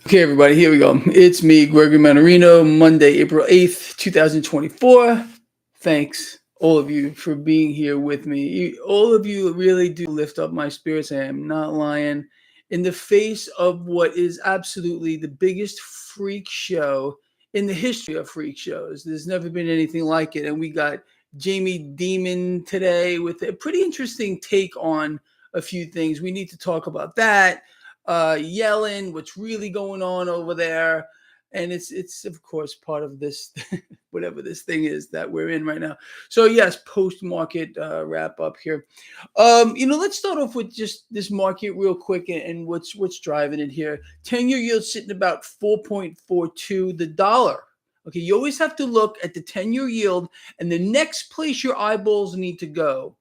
Okay, everybody, here we go. It's me, Gregory Mannarino, Monday, April 8th, 2024. Thanks, all of you, for being here with me. All of you really do lift up my spirits. I am not lying. In the face of what is absolutely the biggest freak show in the history of freak shows, there's never been anything like it. And we got Jamie Dimon today with a pretty interesting take on a few things. We need to talk about that, yelling, what's really going on over there. And it's of course part of this, whatever this thing is that we're in right now. So yes, post market wrap up here. Let's start off with just this market real quick and what's driving it here. 10-year yield sitting about 4.42. The dollar. Okay, you always have to look at the 10-year yield, and the next place your eyeballs need to go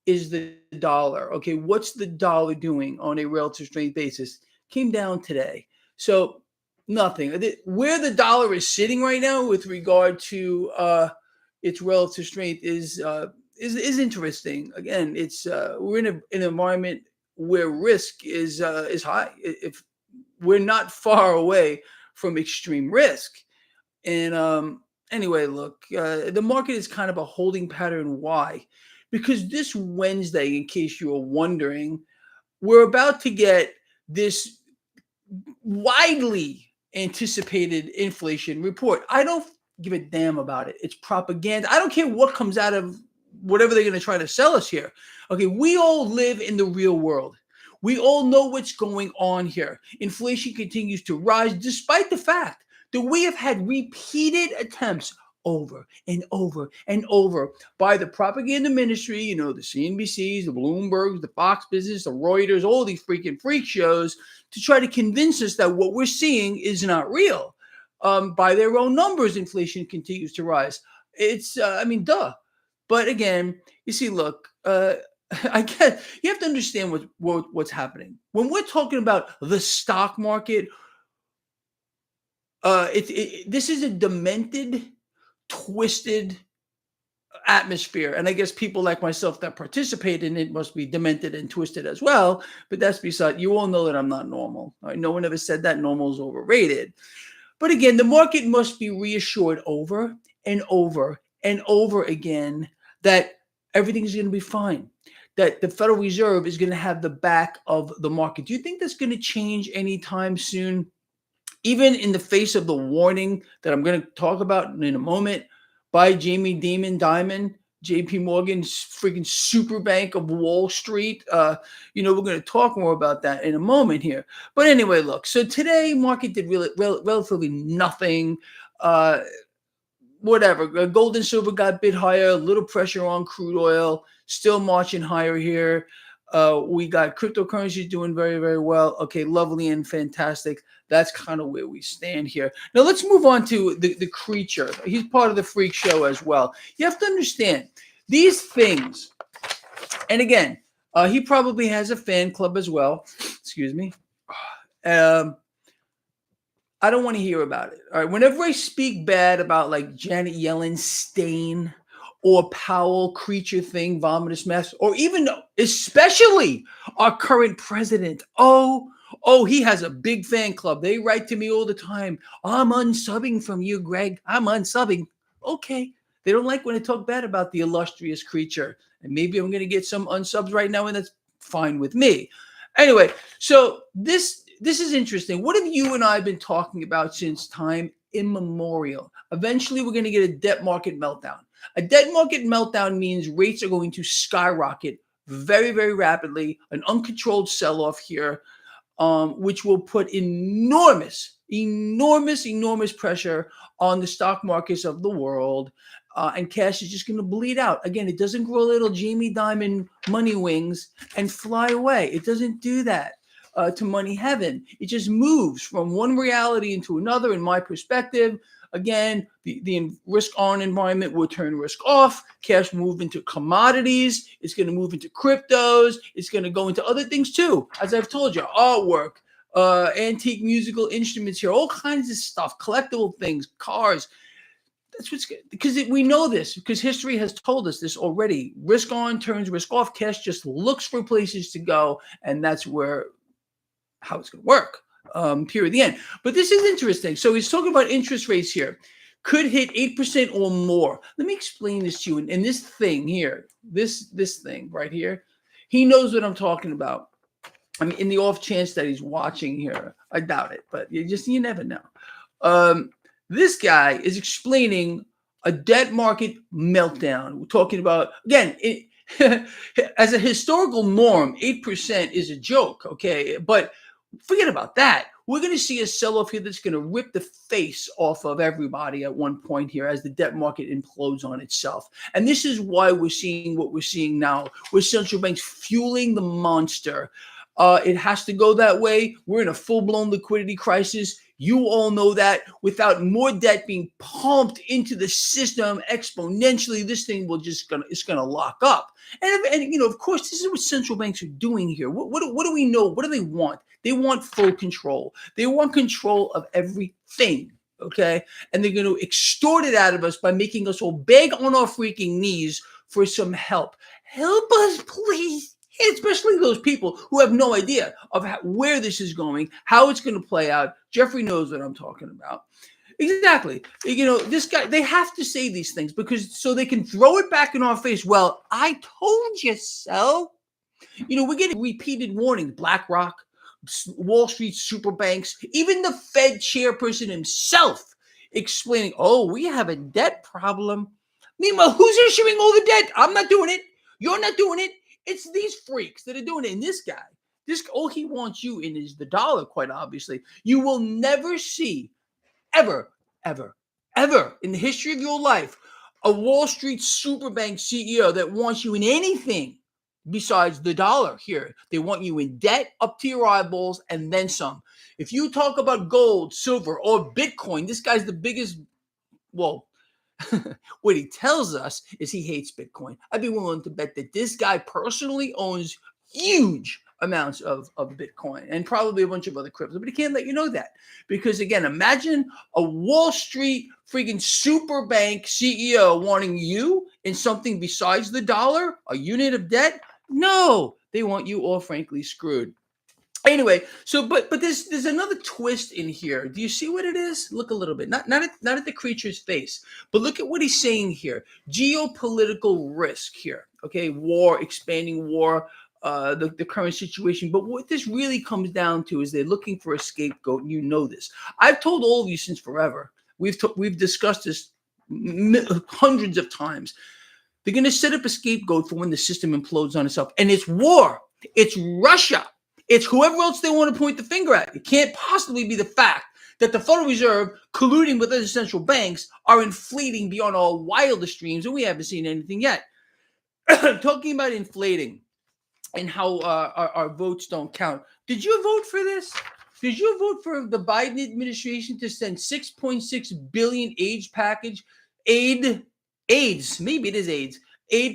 is the dollar. Okay, what's the dollar doing on a relative strength basis? Came down today. So nothing. Where the dollar is sitting right now with regard to its relative strength is interesting. Again, it's we're in an environment where risk is high. If we're not far away from extreme risk, and anyway, look, the market is kind of a holding pattern. Why? Because this Wednesday, in case you were wondering, we're about to get this widely anticipated inflation report. I don't give a damn about it. It's propaganda. I don't care what comes out of whatever they're going to try to sell us here. Okay, we all live in the real world. We all know what's going on here. Inflation continues to rise despite the fact that we have had repeated attempts over and over and over by the propaganda ministry, the CNBCs, the Bloombergs, the Fox Business, the Reuters, all these freaking freak shows to try to convince us that what we're seeing is not real. By their own numbers, inflation continues to rise. It's, duh. But again, you see, look, I get you have to understand what's happening when we're talking about the stock market. This is a demented, twisted atmosphere, and I guess people like myself that participate in it must be demented and twisted as well. But that's beside. You all know that I'm not normal. Right? No one ever said that normal is overrated. But again, the market must be reassured over and over and over again that everything's going to be fine, that the Federal Reserve is going to have the back of the market. Do you think that's going to change anytime soon? Even in the face of the warning that I'm going to talk about in a moment by Jamie Dimon, JP Morgan's freaking super bank of Wall Street. We're going to talk more about that in a moment here. But anyway, look, so today market did relatively nothing. Whatever. Gold and silver got a bit higher, a little pressure on crude oil, still marching higher here. We got cryptocurrencies doing very, very well. Okay, lovely and fantastic. That's kind of where we stand here. Now let's move on to the creature. He's part of the freak show as well. You have to understand these things. And again, he probably has a fan club as well. Excuse me. I don't want to hear about it. All right. Whenever I speak bad about like Janet Yellen, Stain, or Powell, creature thing, vomitous mess, or even especially our current president. Oh, he has a big fan club. They write to me all the time. I'm unsubbing from you, Greg. I'm unsubbing. Okay. They don't like when I talk bad about the illustrious creature. And maybe I'm going to get some unsubs right now, and that's fine with me. Anyway, so this is interesting. What have you and I been talking about since time immemorial? Eventually, we're going to get a debt market meltdown. A debt market meltdown means rates are going to skyrocket very, very rapidly, an uncontrolled sell-off here, which will put enormous pressure on the stock markets of the world, and cash is just going to bleed out. Again, it doesn't grow little Jamie Dimon money wings and fly away. It doesn't do that. To money heaven. It just moves from one reality into another. In my perspective, again, the risk on environment will turn risk off. Cash move into commodities. It's going to move into cryptos. It's going to go into other things too. As I've told you, artwork, antique musical instruments here, all kinds of stuff, collectible things, cars. That's what's good, because we know this, because history has told us this already. Risk on turns risk off. Cash just looks for places to go, and that's how it's going to work. period, the end. But this is interesting. So he's talking about interest rates here. Could hit 8% or more. Let me explain this to you. And this thing here, this thing right here, he knows what I'm talking about. I mean, in the off chance that he's watching here, I doubt it, but you never know. This guy is explaining a debt market meltdown. We're talking about, again, as a historical norm, 8% is a joke, okay? But forget about that. We're going to see a sell-off here that's going to rip the face off of everybody at one point here as the debt market implodes on itself. And this is why we're seeing what we're seeing now, with central banks fueling the monster. It has to go that way. We're in a full-blown liquidity crisis. You all know that. Without more debt being pumped into the system exponentially, this thing will it's gonna lock up. And of course, this is what central banks are doing here. What do we know? What do they want? They want full control. They want control of everything. Okay, and they're going to extort it out of us by making us all beg on our freaking knees for some help. Help us, please. Especially those people who have no idea of where this is going, how it's going to play out. Jeffrey knows what I'm talking about. Exactly. This guy, they have to say these things so they can throw it back in our face. Well, I told you so. We're getting repeated warnings. BlackRock, Wall Street super banks, even the Fed chairperson himself explaining, oh, we have a debt problem. Meanwhile, who's issuing all the debt? I'm not doing it. You're not doing it. It's these freaks that are doing it. And this guy, all he wants you in is the dollar, quite obviously. You will never see, ever, ever, ever in the history of your life, a Wall Street superbank CEO that wants you in anything besides the dollar here. They want you in debt up to your eyeballs and then some. If you talk about gold, silver, or Bitcoin, this guy's the biggest, well, what he tells us is he hates Bitcoin. I'd be willing to bet that this guy personally owns huge amounts of Bitcoin and probably a bunch of other crypto, but he can't let you know that. Because again, imagine a Wall Street freaking super bank CEO wanting you in something besides the dollar, a unit of debt. No, they want you all frankly screwed. Anyway, but there's another twist in here. Do you see what it is? Look a little bit, not at the creature's face, but look at what he's saying here. Geopolitical risk here. Okay, war, expanding war, the current situation. But what this really comes down to is they're looking for a scapegoat. And you know this. I've told all of you since forever. We've discussed this hundreds of times. They're going to set up a scapegoat for when the system implodes on itself, and it's war. It's Russia. It's whoever else they want to point the finger at. It can't possibly be the fact that the Federal Reserve, colluding with other central banks, are inflating beyond all wildest dreams, and we haven't seen anything yet. Talking about inflating and how our votes don't count. Did you vote for this? Did you vote for the Biden administration to send $6.6 billion aid package, aid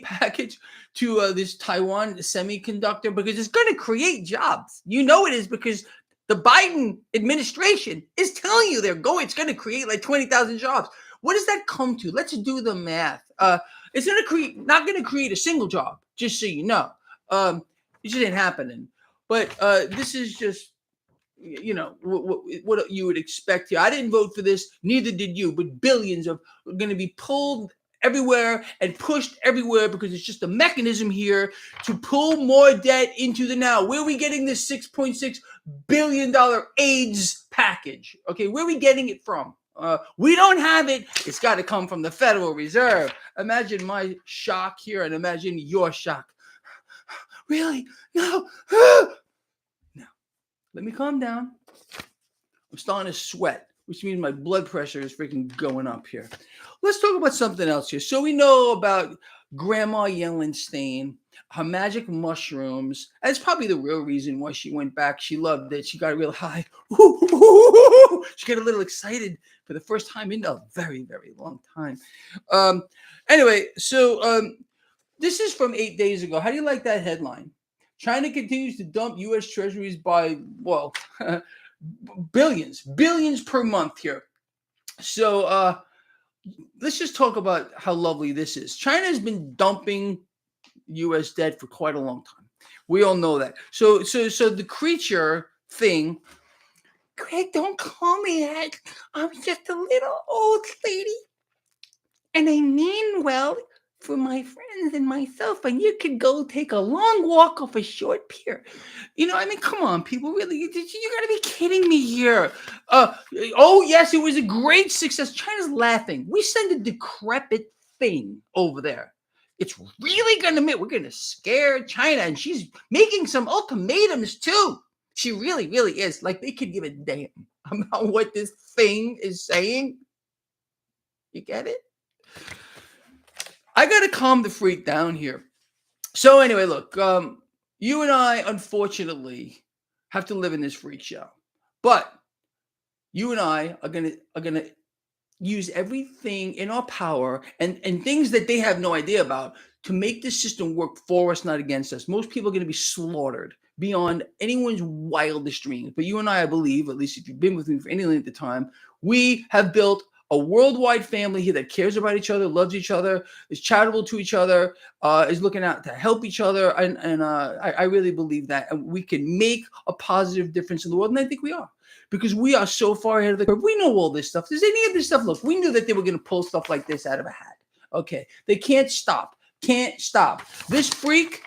package to this Taiwan semiconductor, because it's going to create jobs. You know it is, because the Biden administration is telling you it's going to create like 20,000 jobs. What does that come to? Let's do the math. It's not going to create a single job, just so you know. It just ain't happening. But this is just, what you would expect here. I didn't vote for this, neither did you, but billions are going to be pulled everywhere and pushed everywhere because it's just a mechanism here to pull more debt into the now. Where are we getting this $6.6 billion AIDS package? Okay, where are we getting it from? We don't have it. It's got to come from the Federal Reserve. Imagine my shock here and imagine your shock. Really? No. Now, let me calm down. I'm starting to sweat, which means my blood pressure is freaking going up here. Let's talk about something else here. So we know about Grandma Yellenstein, her magic mushrooms. That's probably the real reason why she went back. She loved it. She got real high. She got a little excited for the first time in a very, very long time. Anyway, so this is from 8 days ago. How do you like that headline? China continues to dump U.S. treasuries by, billions per month here. So let's just talk about how lovely this is. China has been dumping U.S. debt for quite a long time. We all know that. So the creature thing Greg, don't call me that. I'm just a little old lady. And I mean well for my friends and myself. And you could go take a long walk off a short pier. I mean, come on, people. Really, you got to be kidding me here. Oh, yes, it was a great success. China's laughing. We send a decrepit thing over there. It's really going to we're going to scare China. And she's making some ultimatums, too. She really, really is. Like, they could give a damn about what this thing is saying. You get it? I got to calm the freak down here. So anyway, look, you and I, unfortunately, have to live in this freak show. But you and I are gonna use everything in our power and things that they have no idea about to make this system work for us, not against us. Most people are going to be slaughtered beyond anyone's wildest dreams. But you and I believe, at least if you've been with me for any length of time, we have built a worldwide family here that cares about each other, loves each other, is charitable to each other, is looking out to help each other. And I really believe that. And we can make a positive difference in the world. And I think we are. Because we are so far ahead of the curve. We know all this stuff. Does any of this stuff, look, we knew that they were going to pull stuff like this out of a hat. Okay. They can't stop. Can't stop. This freak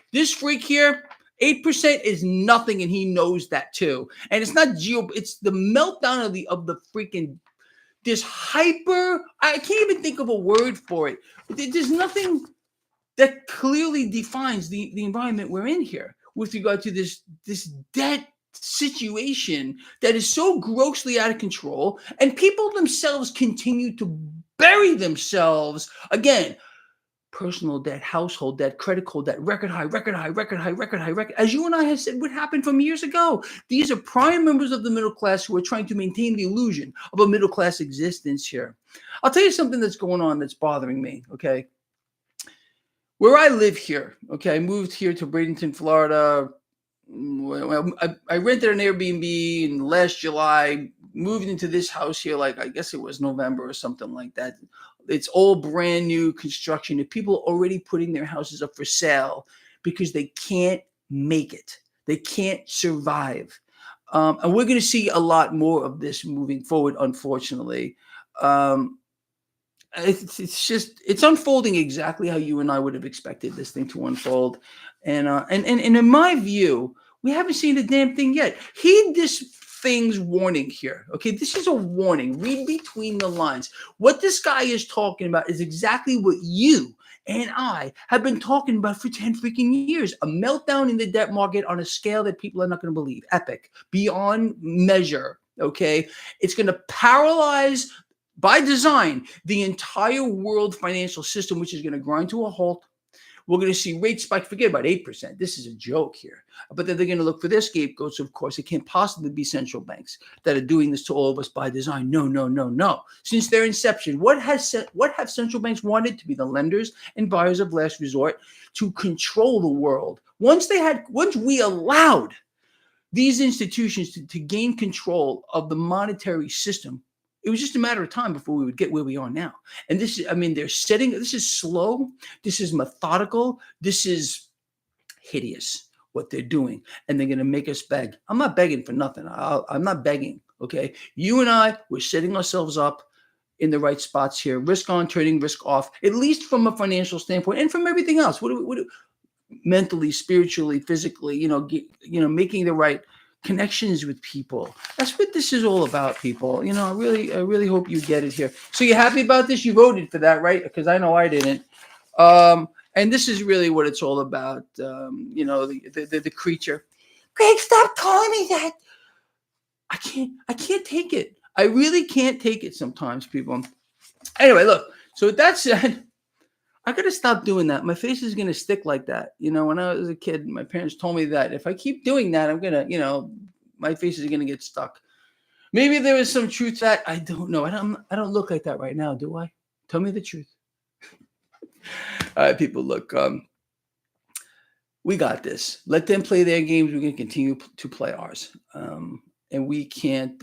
here, 8% is nothing, and he knows that too. And it's not it's the meltdown of the freaking this hyper. I can't even think of a word for it. There's nothing that clearly defines the environment we're in here with regard to this debt situation that is so grossly out of control, and people themselves continue to bury themselves again. Personal debt, household debt, credit card debt, record high. As you and I have said, what happened from years ago? These are prime members of the middle class who are trying to maintain the illusion of a middle class existence here. I'll tell you something that's going on that's bothering me, okay? Where I live here, okay, I moved here to Bradenton, Florida. I rented an Airbnb in last July, moved into this house here, like I guess it was November or something like that. It's all brand new construction. And people are already putting their houses up for sale because they can't make it. They can't survive. And we're going to see a lot more of this moving forward, unfortunately. It's unfolding exactly how you and I would have expected this thing to unfold. And in my view, we haven't seen a damn thing yet. Heed this thing's warning here. Okay, this is a warning. Read between the lines. What this guy is talking about is exactly what you and I have been talking about for 10 freaking years. A meltdown in the debt market on a scale that people are not going to believe. Epic. Beyond measure. Okay, it's going to paralyze by design the entire world financial system, which is going to grind to a halt. We're going to see rates spike. Forget about 8%. This is a joke here. But then they're going to look for their scapegoats. Of course, it can't possibly be central banks that are doing this to all of us by design. No. Since their inception, what have central banks wanted? To be the lenders and buyers of last resort, to control the world. Once we allowed these institutions to gain control of the monetary system, it was just a matter of time before we would get where we are now. And this is slow. This is methodical. This is hideous what they're doing. And they're going to make us beg. I'm not begging for nothing. I'm not begging. Okay. You and I, we're setting ourselves up in the right spots here. Risk on, turning risk off, at least from a financial standpoint and from everything else. Mentally, spiritually, physically, making the right connections with people. That's what this is all about, people. I really hope you get it here. So you happy about this? You voted for that, right? Because I know I didn't. And this is really what it's all about. The creature. Greg, stop calling me that. I can't take it. I really can't take it sometimes, people. Anyway, look. So with that said, I got to stop doing that. My face is going to stick like that. When I was a kid, my parents told me that if I keep doing that, I'm going to, my face is going to get stuck. Maybe there is some truth to that. I don't know. I don't look like that right now, do I? Tell me the truth. All right, people, look, we got this. Let them play their games. We're going to continue to play ours. And we can't,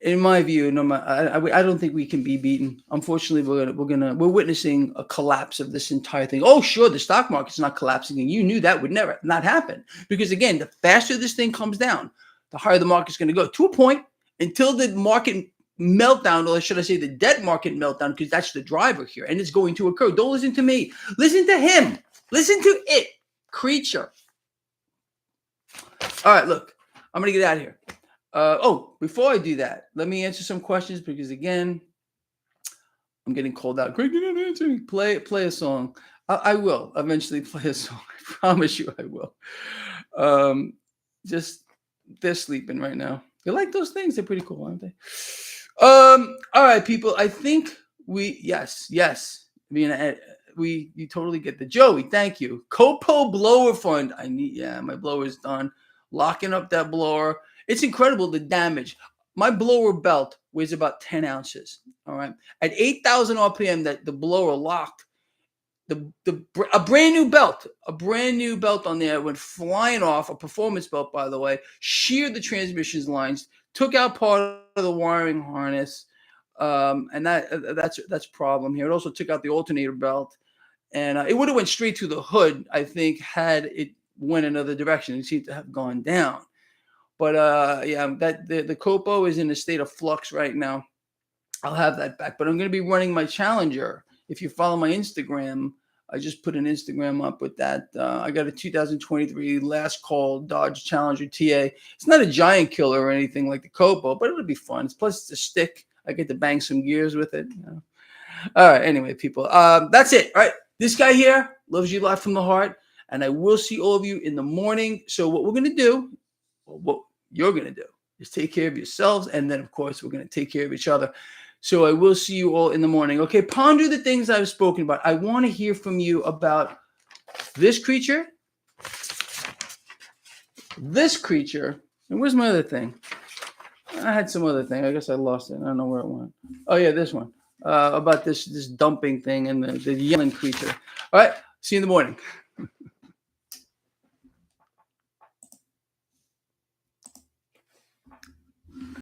in my view, I don't think we can be beaten. Unfortunately, we're witnessing a collapse of this entire thing. Oh, sure, the stock market's not collapsing, and you knew that would never not happen. Because again, the faster this thing comes down, the higher the market's going to go, to a point, until the market meltdown, or should I say the debt market meltdown, because that's the driver here, and it's going to occur. Don't listen to me. Listen to him. Listen to it, creature. All right, look, I'm going to get out of here. Before I do that, let me answer some questions, because, again, I'm getting called out. Greg, you're not answering. Play a song. I will eventually play a song. I promise you I will. Just they're sleeping right now. You like those things? They're pretty cool, aren't they? All right, people. I think yes. I mean, you totally get the Joey. Thank you. Copo blower fund. My blower's done. Locking up that blower. It's incredible the damage. My blower belt weighs about 10 ounces. All right. At 8,000 RPM, that the blower locked. A brand new belt on there went flying off. A performance belt, by the way, sheared the transmissions lines, took out part of the wiring harness, and that's a problem here. It also took out the alternator belt, and it would have went straight to the hood, I think, had it went another direction. It seemed to have gone down. But the Copo is in a state of flux right now. I'll have that back. But I'm going to be running my Challenger. If you follow my Instagram, I just put an Instagram up with that. I got a 2023 last call Dodge Challenger TA. It's not a giant killer or anything like the Copo, but it'll be fun. Plus, it's a stick. I get to bang some gears with it. All right. Anyway, people, that's it. All right. This guy here loves you live from the heart. And I will see all of you in the morning. So what we're going to do, what you're going to do, is take care of yourselves. And then, of course, we're going to take care of each other. So I will see you all in the morning. Okay, ponder the things I've spoken about. I want to hear from you about this creature, and where's my other thing? I had some other thing. I guess I lost it. I don't know where it went. Oh, yeah, this one. About this dumping thing and the yelling creature. All right, see you in the morning.